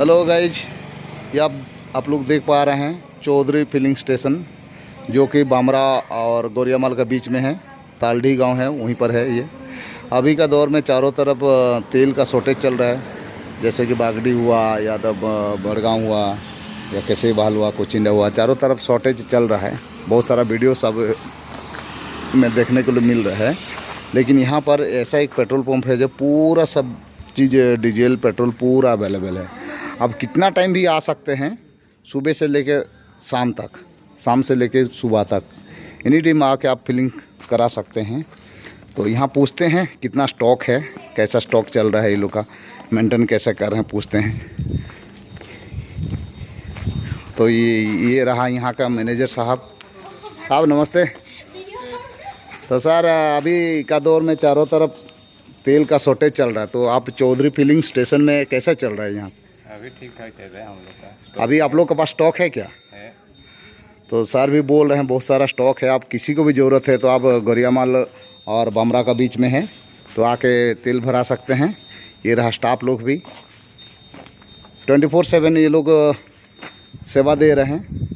Hello guys, ये आप लोग देख पा रहे हैं चौधरी फिलिंग स्टेशन, जो कि बामरा और गोरियामाल के बीच में है। तालडी गांव है, वहीं पर है ये। अभी का दौर में चारों तरफ तेल का शॉर्टेज चल रहा है, जैसे कि बागड़ी हुआ, यादव बड़गांव हुआ, या कैसे बहाल हुआ, कोचिंडा हुआ, चारों तरफ शॉर्टेज चल रहा है। बहुत सारा वीडियो सब में देखने को मिल रहा है। लेकिन यहाँ पर ऐसा एक पेट्रोल पंप है जो पूरा सब चीज़ डीजल पेट्रोल पूरा अवेलेबल है। अब कितना टाइम भी आ सकते हैं, सुबह से लेके शाम तक, शाम से लेके सुबह तक, एनी टाइम आके आप फिलिंग करा सकते हैं। तो यहाँ पूछते हैं कितना स्टॉक है, कैसा स्टॉक चल रहा है, ये लोग का मेंटेन कैसे कर रहे हैं, पूछते हैं। तो ये रहा यहाँ का मैनेजर साहब। नमस्ते। तो सर, अभी का दौर में चारों तरफ तेल का शॉर्टेज चल रहा है, तो आप चौधरी फिलिंग स्टेशन में कैसा चल रहा है यहाँ? अभी ठीक ठाक चल रहा है हम लोग का। अभी आप लोग के पास स्टॉक है क्या? है। तो सर भी बोल रहे हैं बहुत सारा स्टॉक है। आप किसी को भी ज़रूरत है तो आप गोरियामाल और बामरा का बीच में है, तो आके तेल भरा सकते हैं। ये रहा स्टाफ लोग भी 24/7 ये लोग सेवा दे रहे हैं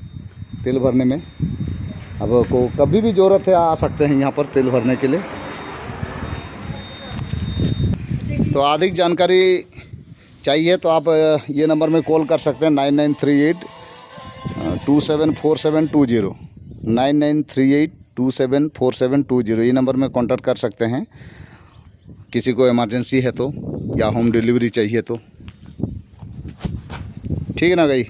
तेल भरने में। अब को कभी भी ज़रूरत है आ सकते हैं यहाँ पर तेल भरने के लिए। तो अधिक जानकारी चाहिए तो आप ये नंबर में कॉल कर सकते हैं 9938274720, 9938274720। ये नंबर में कांटेक्ट कर सकते हैं किसी को इमरजेंसी है तो, या होम डिलीवरी चाहिए तो। ठीक है ना गई?